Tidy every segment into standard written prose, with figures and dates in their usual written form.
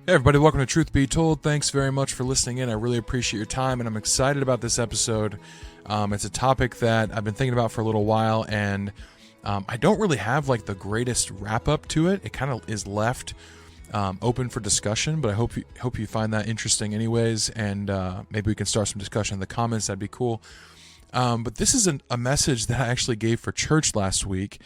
Hey everybody, welcome to Truth Be Told. Thanks very much for listening in. I really appreciate your time, and I'm excited about this episode. It's a topic that I've been thinking about for a little while, and I don't really have like the greatest wrap up to it. It kind of is left open for discussion, but I hope you find that interesting anyways, and maybe we can start some discussion in the comments. That'd be cool. But this is a message that I actually gave for church last week,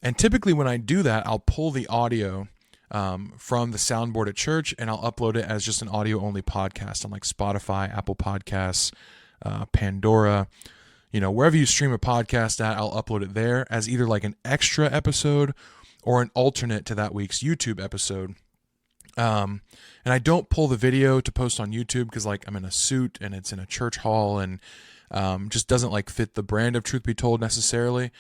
and typically when I do that, I'll pull the audio from the soundboard at church, and I'll upload it as just an audio-only podcast on like Spotify, Apple Podcasts, Pandora, wherever you stream a podcast at, I'll upload it there as either like an extra episode or an alternate to that week's YouTube episode. And I don't pull the video to post on YouTube because like I'm in a suit and it's in a church hall and just doesn't like fit the brand of Truth Be Told necessarily.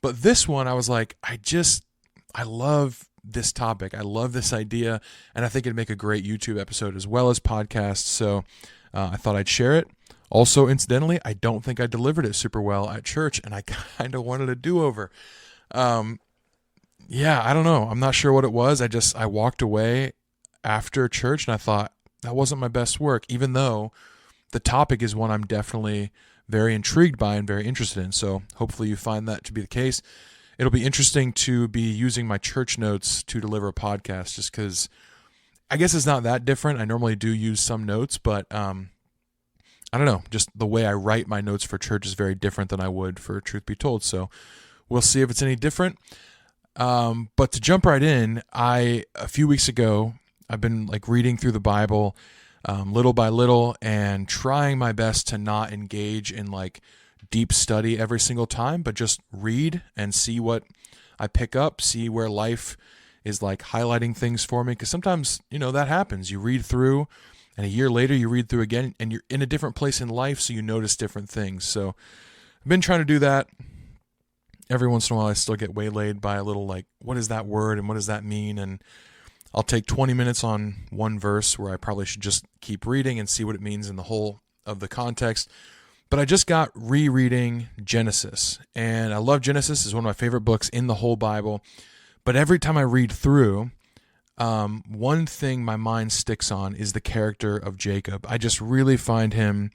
But this one, I was like, I love this topic. I love this idea, and I think it'd make a great YouTube episode as well as podcast. So I thought I'd share it. Also, incidentally, I don't think I delivered it super well at church, and I kind of wanted a do-over. I don't know. I'm not sure what it was. I walked away after church, and I thought that wasn't my best work, even though the topic is one I'm definitely very intrigued by and very interested in. So hopefully you find that to be the case. It'll be interesting to be using my church notes to deliver a podcast just because I guess it's not that different. I normally do use some notes, but I don't know. Just the way I write my notes for church is very different than I would for Truth Be Told. So we'll see if it's any different. But to jump right in, a few weeks ago, I've been like reading through the Bible little by little and trying my best to not engage in like deep study every single time, but just read and see what I pick up, see where life is like highlighting things for me. Because sometimes, that happens. You read through and a year later you read through again and you're in a different place in life, so you notice different things. So I've been trying to do that. Every once in a while I still get waylaid by a little like, what is that word and what does that mean? And I'll take 20 minutes on one verse where I probably should just keep reading and see what it means in the whole of the context. But I just got rereading Genesis, and I love Genesis. It's one of my favorite books in the whole Bible. But every time I read through, one thing my mind sticks on is the character of Jacob. I just really find him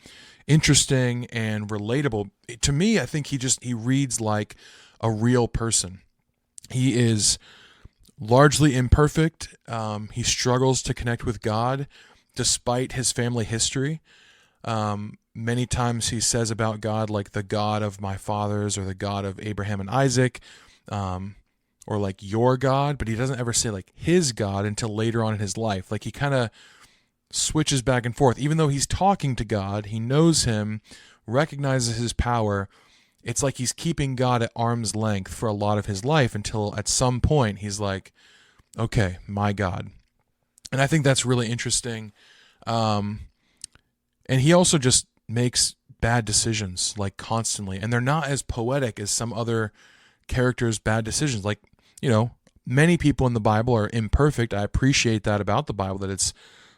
interesting and relatable. To me, I think he reads like a real person. He is largely imperfect. He struggles to connect with God despite his family history. Many times he says about God, like the God of my fathers or the God of Abraham and Isaac, or like your God, but he doesn't ever say like his God until later on in his life. Like he kind of switches back and forth. Even though he's talking to God, he knows him, recognizes his power. It's like he's keeping God at arm's length for a lot of his life until at some point he's like, okay, my God. And I think that's really interesting. And he also just makes bad decisions like constantly, and they're not as poetic as some other characters' bad decisions. Like, many people in the Bible are imperfect. I appreciate that about the Bible, that it's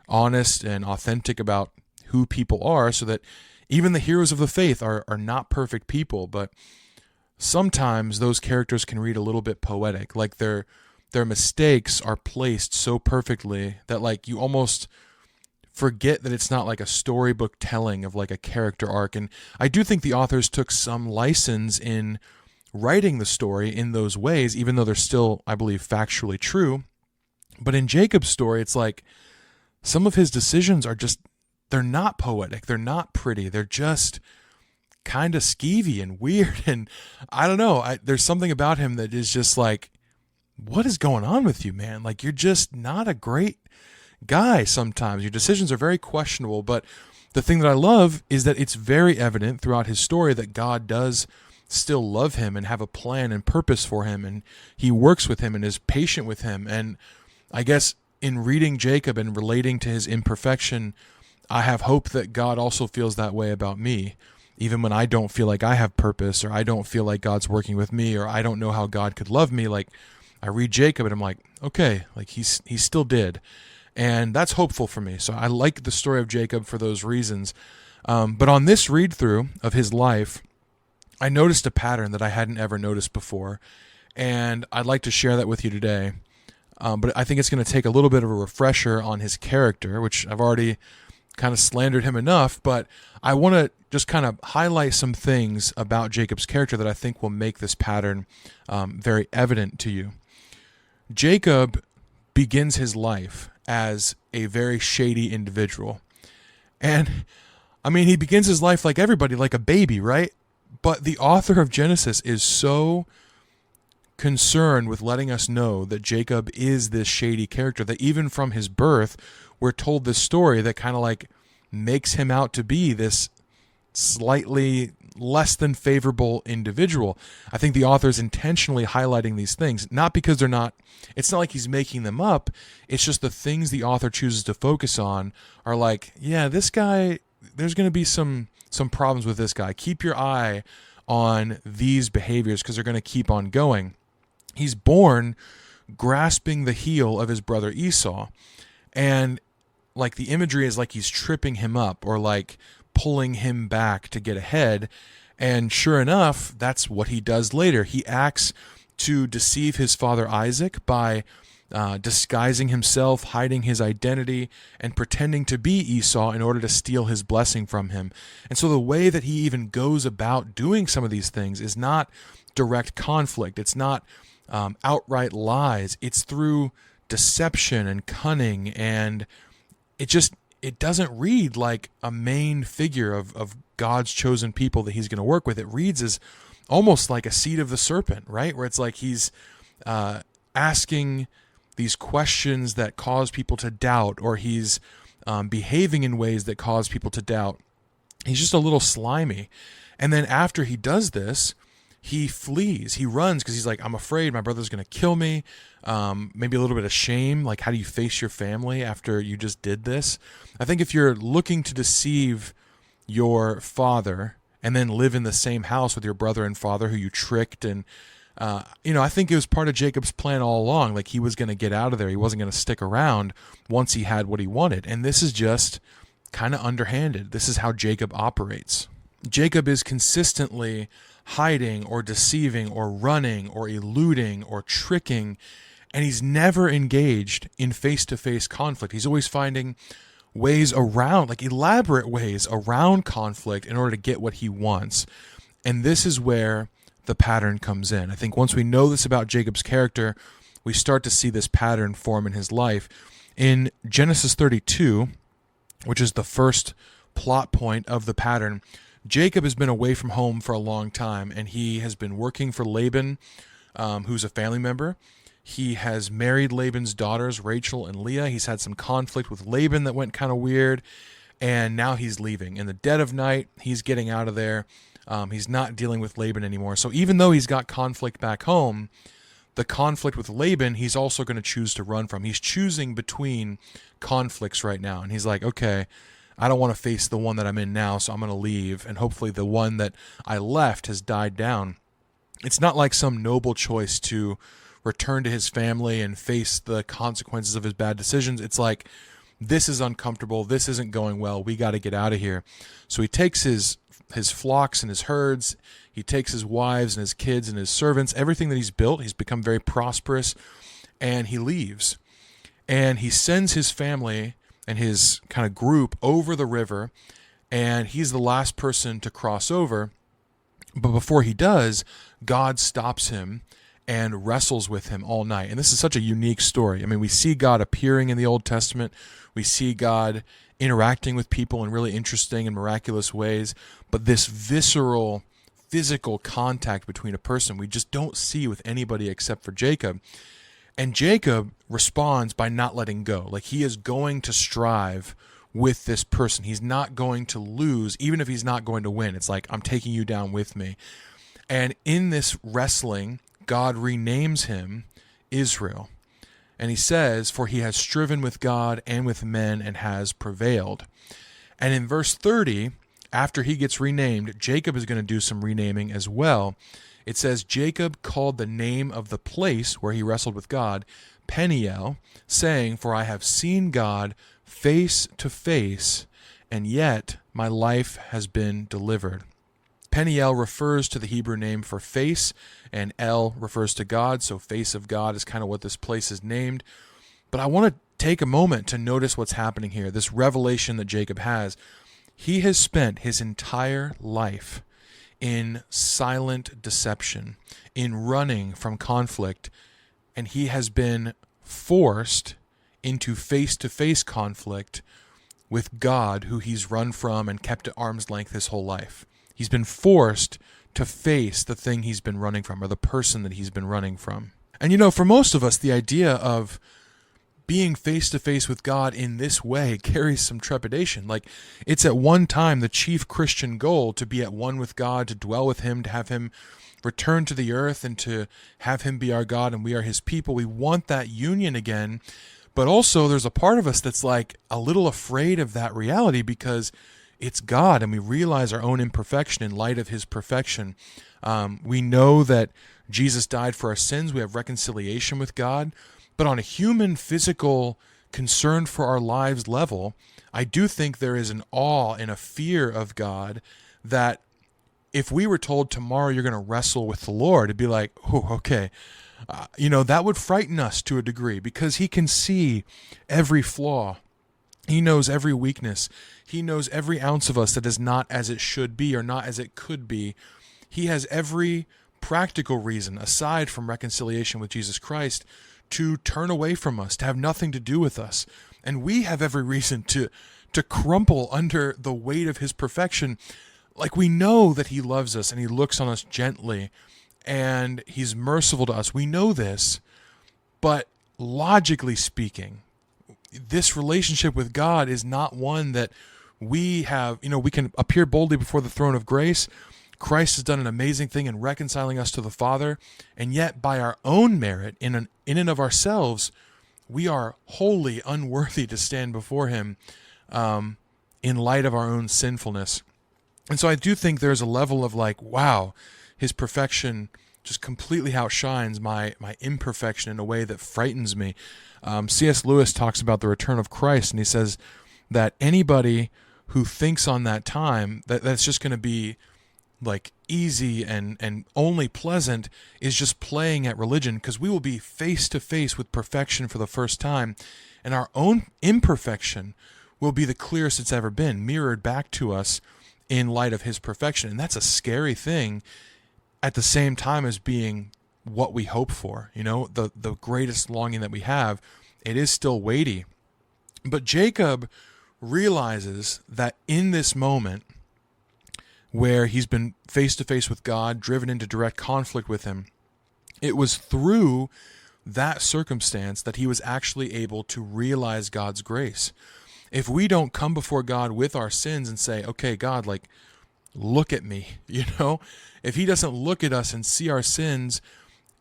honest and authentic about who people are, so that even the heroes of the faith are not perfect people. But sometimes those characters can read a little bit poetic, like their mistakes are placed so perfectly that like you almost forget that it's not like a storybook telling of like a character arc. And I do think the authors took some license in writing the story in those ways, even though they're still, I believe, factually true. But in Jacob's story, it's like some of his decisions are just, they're not poetic. They're not pretty. They're just kind of skeevy and weird. And I don't know, there's something about him that is just like, what is going on with you, man? Like, you're just not a great guy sometimes. Your decisions are very questionable, but the thing that I love is that it's very evident throughout his story that God does still love him and have a plan and purpose for him, and he works with him and is patient with him. And I guess in reading Jacob and relating to his imperfection, I have hope that God also feels that way about me, even when I don't feel like I have purpose, or I don't feel like God's working with me, or I don't know how God could love me. Like, I read Jacob and I'm like, okay, like he still did. And that's hopeful for me. So I like the story of Jacob for those reasons. But on this read through of his life, I noticed a pattern that I hadn't ever noticed before. And I'd like to share that with you today. but I think it's going to take a little bit of a refresher on his character, which I've already kind of slandered him enough, but I want to just kind of highlight some things about Jacob's character that I think will make this pattern very evident to you. Jacob begins his life as a very shady individual. And, I mean, he begins his life like everybody, like a baby, right? But the author of Genesis is so concerned with letting us know that Jacob is this shady character, that even from his birth, we're told this story that kind of like makes him out to be this slightly less than favorable individual. I think the author is intentionally highlighting these things, not because they're not, it's not like he's making them up. It's just the things the author chooses to focus on are like, yeah, this guy, there's going to be some problems with this guy. Keep your eye on these behaviors because they're going to keep on going. He's born grasping the heel of his brother Esau. And like the imagery is like he's tripping him up or like pulling him back to get ahead. And sure enough, that's what he does later. He acts to deceive his father Isaac by disguising himself, hiding his identity, and pretending to be Esau in order to steal his blessing from him. And so the way that he even goes about doing some of these things is not direct conflict. It's not outright lies. It's through deception and cunning, and it doesn't read like a main figure of God's chosen people that he's going to work with. It reads as almost like a seed of the serpent, right? Where it's like he's asking these questions that cause people to doubt, or he's behaving in ways that cause people to doubt. He's just a little slimy. And then after he does this, he flees. He runs because he's like, I'm afraid my brother's going to kill me. Maybe a little bit of shame. Like, how do you face your family after you just did this? I think if you're looking to deceive your father and then live in the same house with your brother and father who you tricked, and I think it was part of Jacob's plan all along. Like, he was going to get out of there. He wasn't going to stick around once he had what he wanted. And this is just kind of underhanded. This is how Jacob operates. Jacob is consistently hiding or deceiving or running or eluding or tricking, and he's never engaged in face-to-face conflict. He's always finding ways around, like elaborate ways around conflict in order to get what he wants. And this is where the pattern comes in. I think once we know this about Jacob's character, we start to see this pattern form in his life. In Genesis 32, which is the first plot point of the pattern, Jacob has been away from home for a long time, and he has been working for Laban, who's a family member. He has married Laban's daughters, Rachel and Leah. He's had some conflict with Laban that went kind of weird, and now he's leaving. In the dead of night, he's getting out of there. He's not dealing with Laban anymore. So even though he's got conflict back home, the conflict with Laban, he's also going to choose to run from. He's choosing between conflicts right now, and he's like, okay, I don't want to face the one that I'm in now, so I'm going to leave, and hopefully the one that I left has died down. It's not like some noble choice to return to his family and face the consequences of his bad decisions. It's like, this is uncomfortable, this isn't going well, we got to get out of here. So he takes his flocks and his herds, he takes his wives and his kids and his servants, everything that he's built, he's become very prosperous, and he leaves. And he sends his family and his kind of group over the river, and he's the last person to cross over. But before he does, God stops him and wrestles with him all night. And this is such a unique story. I mean, we see God appearing in the Old Testament. We see God interacting with people in really interesting and miraculous ways. But this visceral, physical contact between a person, we just don't see with anybody except for Jacob. And Jacob responds by not letting go. Like, he is going to strive with this person. He's not going to lose, even if he's not going to win. It's like, I'm taking you down with me. And in this wrestling, God renames him Israel. And he says, for he has striven with God and with men and has prevailed. And in verse 30, after he gets renamed, Jacob is going to do some renaming as well. It says, Jacob called the name of the place where he wrestled with God Peniel, saying, for I have seen God face to face, and yet my life has been delivered. Peniel refers to the Hebrew name for face, and El refers to God, so face of God is kind of what this place is named. But I want to take a moment to notice what's happening here, this revelation that Jacob has. He has spent his entire life in silent deception, in running from conflict, and he has been forced into face-to-face conflict with God, who he's run from and kept at arm's length his whole life. He's been forced to face the thing he's been running from, or the person that he's been running from. And for most of us, the idea of being face-to-face with God in this way carries some trepidation. Like, it's at one time the chief Christian goal to be at one with God, to dwell with him, to have him return to the earth, and to have him be our God and we are his people. We want that union again, but also there's a part of us that's like a little afraid of that reality because it's God, and we realize our own imperfection in light of his perfection. We know that Jesus died for our sins. We have reconciliation with God. But on a human, physical, concern for our lives level, I do think there is an awe and a fear of God that if we were told tomorrow you're going to wrestle with the Lord, it'd be like, oh, okay. That would frighten us to a degree because he can see every flaw. He knows every weakness. He knows every ounce of us that is not as it should be or not as it could be. He has every practical reason, aside from reconciliation with Jesus Christ, to turn away from us, to have nothing to do with us. And we have every reason to crumple under the weight of his perfection. Like, we know that he loves us and he looks on us gently and he's merciful to us. We know this, but logically speaking, this relationship with God is not one that we have, we can appear boldly before the throne of grace. Christ has done an amazing thing in reconciling us to the Father, and yet by our own merit, in and of ourselves, we are wholly unworthy to stand before him in light of our own sinfulness. And so I do think there's a level of like, wow, his perfection just completely outshines my imperfection in a way that frightens me. C.S. Lewis talks about the return of Christ, and he says that anybody who thinks on that time that's just going to be like easy and only pleasant is just playing at religion, because we will be face to face with perfection for the first time, and our own imperfection will be the clearest it's ever been, mirrored back to us in light of his perfection. And that's a scary thing at the same time as being what we hope for, the greatest longing that we have. It is still weighty. But Jacob realizes that in this moment where he's been face to face with God, driven into direct conflict with him, it was through that circumstance that he was actually able to realize God's grace. If we don't come before God with our sins and say, okay, God, like, look at me, if he doesn't look at us and see our sins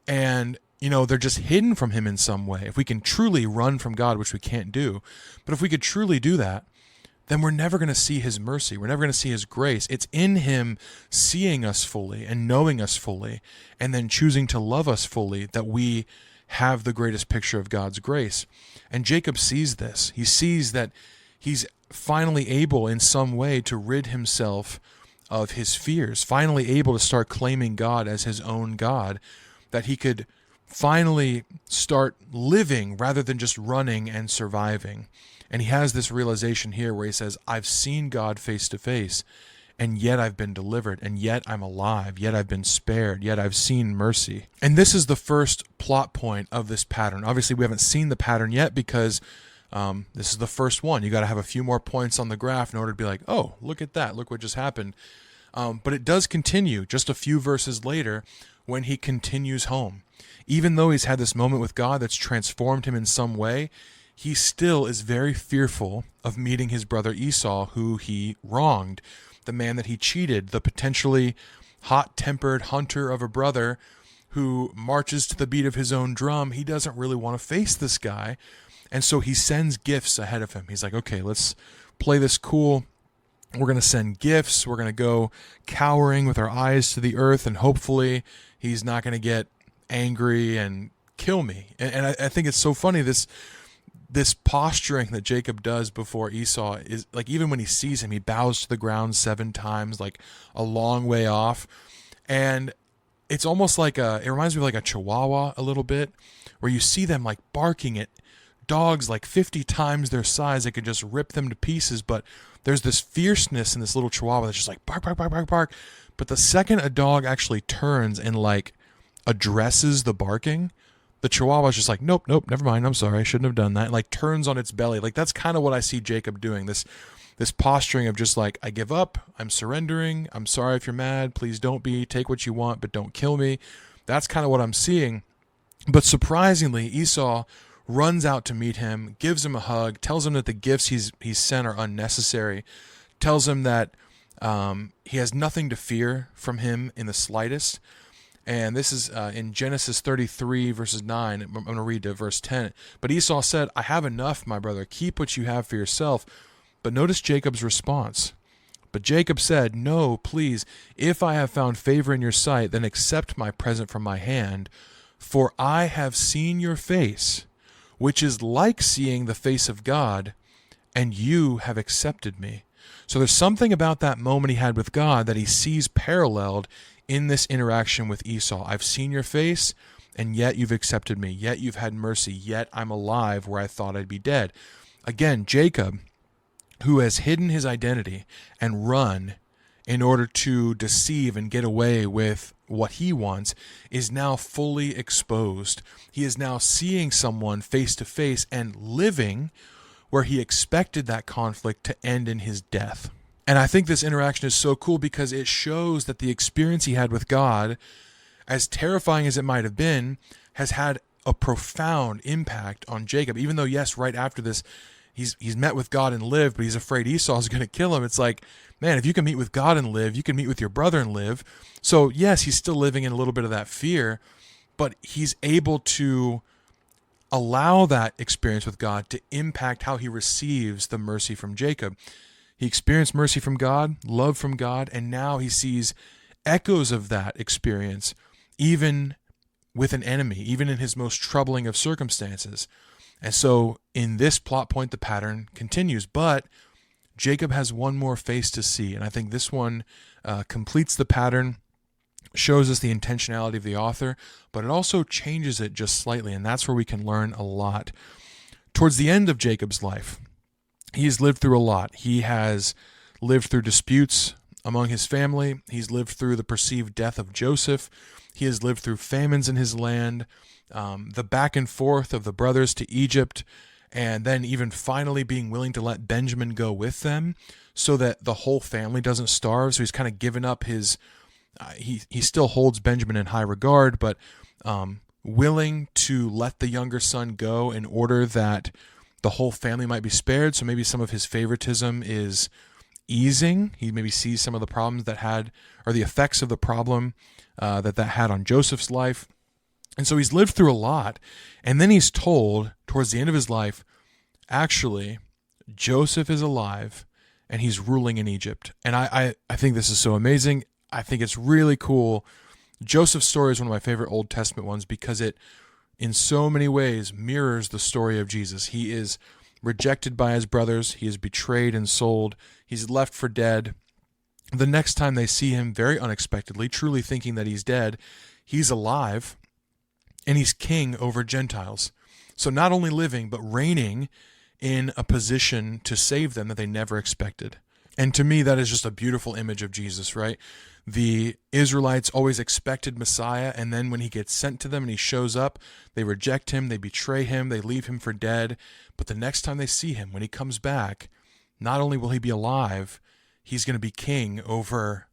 and, they're just hidden from him in some way, if we can truly run from God, which we can't do, but if we could truly do that, then we're never going to see his mercy. We're never going to see his grace. It's in him seeing us fully and knowing us fully and then choosing to love us fully that we have the greatest picture of God's grace. And Jacob sees this. He sees that he's finally able in some way to rid himself of his fears, finally able to start claiming God as his own God, that he could finally start living rather than just running and surviving. And he has this realization here where he says, I've seen God face to face, and yet I've been delivered, and yet I'm alive, yet I've been spared, yet I've seen mercy. And this is the first plot point of this pattern. Obviously, we haven't seen the pattern yet because this is the first one. You got to have a few more points on the graph in order to be like, oh, look at that, look what just happened. But it does continue just a few verses later when he continues home. Even though he's had this moment with God that's transformed him in some way, he still is very fearful of meeting his brother Esau, who he wronged, the man that he cheated, the potentially hot-tempered hunter of a brother who marches to the beat of his own drum. He doesn't really want to face this guy, and so he sends gifts ahead of him. He's like, okay, let's play this cool. We're going to send gifts. We're going to go cowering with our eyes to the earth, and hopefully he's not going to get angry and kill me. And I think it's so funny, this this posturing that Jacob does before Esau is like, even when he sees him, he bows to the ground 7 times, like a long way off. And it's almost like it reminds me of like a chihuahua a little bit, where you see them like barking at dogs like 50 times their size. They could just rip them to pieces, but there's this fierceness in this little chihuahua that's just like bark, bark, bark, bark, bark. But the second a dog actually turns and like addresses the barking, the chihuahua's just like, nope, never mind, I'm sorry, I shouldn't have done that, and like turns on its belly. Like, that's kind of what I see Jacob doing, this posturing of just like, I give up, I'm surrendering, I'm sorry if you're mad, please don't be, take what you want, but don't kill me. That's kind of what I'm seeing. But surprisingly, Esau runs out to meet him, gives him a hug, tells him that the gifts he's sent are unnecessary, tells him that he has nothing to fear from him in the slightest. And this is in Genesis 33, verses 9. I'm going to read to verse 10. But Esau said, I have enough, my brother. Keep what you have for yourself. But notice Jacob's response. But Jacob said, no, please, if I have found favor in your sight, then accept my present from my hand. For I have seen your face, which is like seeing the face of God, and you have accepted me. So there's something about that moment he had with God that he sees paralleled in this interaction with Esau. I've seen your face, and yet you've accepted me. Yet you've had mercy. Yet I'm alive where I thought I'd be dead. Again, Jacob, who has hidden his identity and run in order to deceive and get away with what he wants, is now fully exposed. He is now seeing someone face to face and living where he expected that conflict to end in his death. And I think this interaction is so cool because it shows that the experience he had with God, as terrifying as it might have been, has had a profound impact on Jacob. Even though, yes, right after this, he's met with God and lived, but he's afraid Esau is going to kill him. It's like, man, if you can meet with God and live, you can meet with your brother and live. So yes, he's still living in a little bit of that fear, but he's able to allow that experience with God to impact how he receives the mercy from Jacob. He experienced mercy from God, love from God, and now he sees echoes of that experience, even with an enemy, even in his most troubling of circumstances. And so in this plot point, the pattern continues, but Jacob has one more face to see, and I think this one completes the pattern, shows us the intentionality of the author, but it also changes it just slightly, and that's where we can learn a lot. Towards the end of Jacob's life, he's lived through a lot. He has lived through disputes among his family. He's lived through the perceived death of Joseph. He has lived through famines in his land, the back and forth of the brothers to Egypt, and then even finally being willing to let Benjamin go with them so that the whole family doesn't starve. So he's kind of given up his, he still holds Benjamin in high regard, but willing to let the younger son go in order that the whole family might be spared. So maybe some of his favoritism is easing. He maybe sees some of the problems that had, or the effects of the problem that had on Joseph's life. And so he's lived through a lot. And then he's told towards the end of his life, actually, Joseph is alive and he's ruling in Egypt. And I think this is so amazing. I think it's really cool. Joseph's story is one of my favorite Old Testament ones because it, in so many ways, mirrors the story of Jesus. He is rejected by his brothers. He is betrayed and sold. He's left for dead. The next time they see him, very unexpectedly, truly thinking that he's dead, he's alive, and he's king over Gentiles. So not only living, but reigning in a position to save them that they never expected. And to me, that is just a beautiful image of Jesus, right? The Israelites always expected Messiah, and then when he gets sent to them and he shows up, they reject him, they betray him, they leave him for dead. But the next time they see him, when he comes back, not only will he be alive, he's going to be king over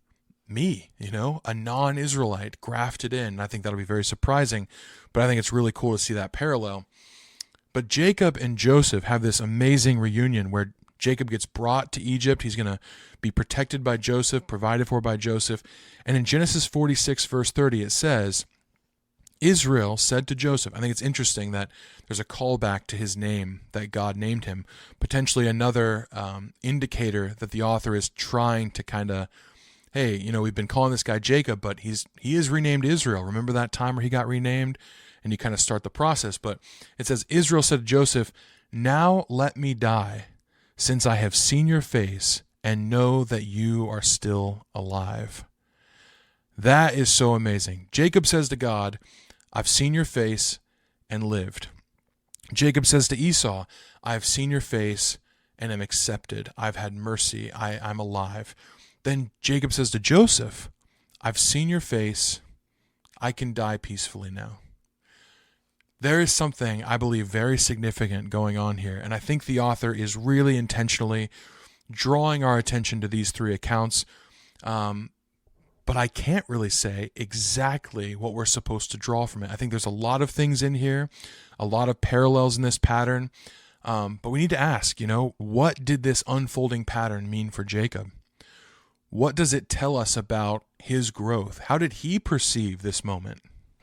me, a non-Israelite grafted in. I think that'll be very surprising, but I think it's really cool to see that parallel. But Jacob and Joseph have this amazing reunion where Jacob gets brought to Egypt. He's going to be protected by Joseph, provided for by Joseph. And in Genesis 46, verse 30, it says, Israel said to Joseph, I think it's interesting that there's a callback to his name, that God named him, potentially another indicator that the author is trying to kind of, hey, we've been calling this guy Jacob, but he is renamed Israel. Remember that time where he got renamed? And you kind of start the process. But it says, Israel said to Joseph, Now let me die, since I have seen your face and know that you are still alive. That is so amazing. Jacob says to God, I've seen your face and lived. Jacob says to Esau, I've seen your face and am accepted. I've had mercy. I'm alive. Then Jacob says to Joseph, I've seen your face. I can die peacefully now. There is something, I believe, very significant going on here, and I think the author is really intentionally drawing our attention to these three accounts, but I can't really say exactly what we're supposed to draw from it. I think there's a lot of things in here, a lot of parallels in this pattern, but we need to ask, what did this unfolding pattern mean for Jacob? What does it tell us about his growth? How did he perceive this moment?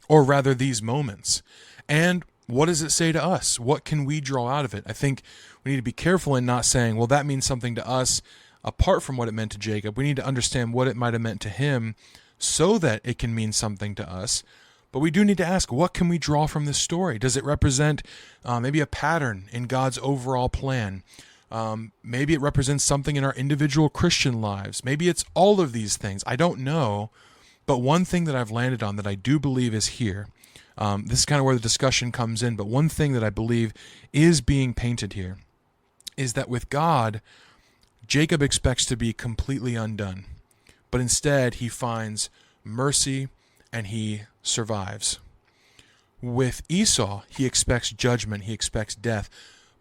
Or rather, these moments? And what does it say to us? What can we draw out of it? I think we need to be careful in not saying, well, that means something to us apart from what it meant to Jacob. We need to understand what it might have meant to him so that it can mean something to us. But we do need to ask, what can we draw from this story? Does it represent maybe a pattern in God's overall plan? Maybe it represents something in our individual Christian lives. Maybe it's all of these things. I don't know. But one thing that I've landed on that I do believe is here, this is kind of where the discussion comes in, but one thing that I believe is being painted here is that with God, Jacob expects to be completely undone, but instead he finds mercy and he survives. With Esau, he expects judgment, he expects death,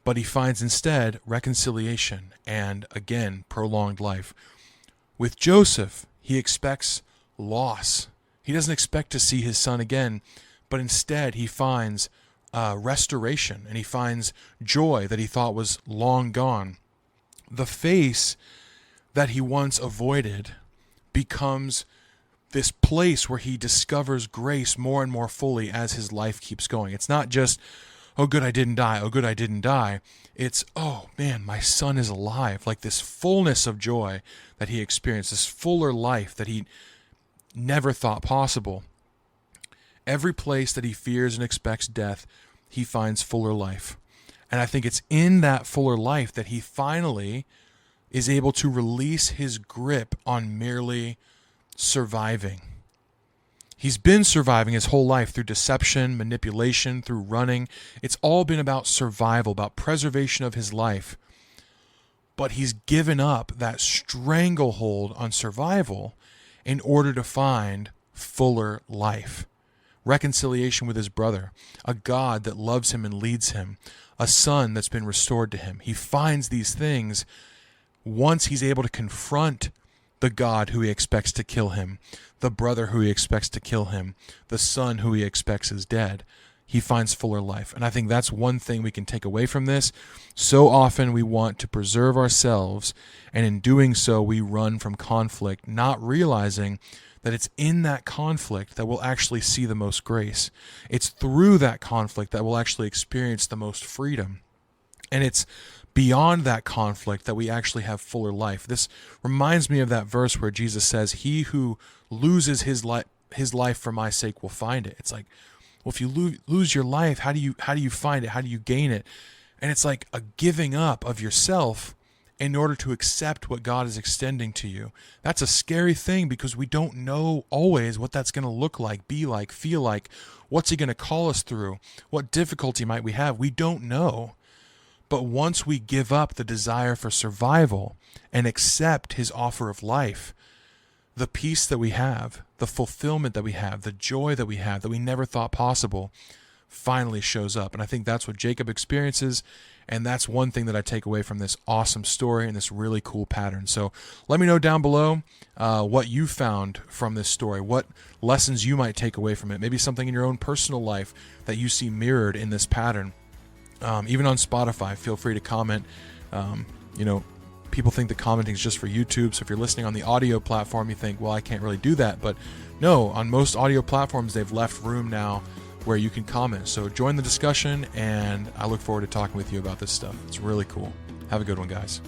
but he finds instead reconciliation and, again, prolonged life. With Joseph, he expects loss. He doesn't expect to see his son again, but instead he finds restoration and he finds joy that he thought was long gone. The face that he once avoided becomes this place where he discovers grace more and more fully as his life keeps going. It's not just, oh good, I didn't die. Oh good, I didn't die. It's, oh man, my son is alive. Like this fullness of joy that he experienced, this fuller life that he never thought possible. Every place that he fears and expects death, he finds fuller life. And I think it's in that fuller life that he finally is able to release his grip on merely surviving. He's been surviving his whole life through deception, manipulation, through running. It's all been about survival, about preservation of his life. But he's given up that stranglehold on survival in order to find fuller life. Reconciliation with his brother, a God that loves him and leads him, a son that's been restored to him. He finds these things once he's able to confront the God who he expects to kill him, the brother who he expects to kill him, the son who he expects is dead. He finds fuller life. And I think that's one thing we can take away from this. So often we want to preserve ourselves, and in doing so we run from conflict, not realizing that it's in that conflict that we'll actually see the most grace. It's through that conflict that we'll actually experience the most freedom. And it's beyond that conflict that we actually have fuller life. This reminds me of that verse where Jesus says, he who loses his life for my sake will find it. It's like, well, if you lose your life, how do you find it? How do you gain it? And it's like a giving up of yourself in order to accept what God is extending to you. That's a scary thing because we don't know always what that's going to look like, be like, feel like. What's he going to call us through? What difficulty might we have? We don't know. But once we give up the desire for survival and accept his offer of life, the peace that we have, the fulfillment that we have, the joy that we have that we never thought possible finally shows up. And I think that's what Jacob experiences, and that's one thing that I take away from this awesome story and this really cool pattern. So let me know down below what you found from this story, what lessons you might take away from it, maybe something in your own personal life that you see mirrored in this pattern. Even on Spotify, feel free to comment. People think that commenting is just for YouTube. So if you're listening on the audio platform, you think, well, I can't really do that. But no, on most audio platforms, they've left room now where you can comment. So join the discussion, and I look forward to talking with you about this stuff. It's really cool. Have a good one, guys.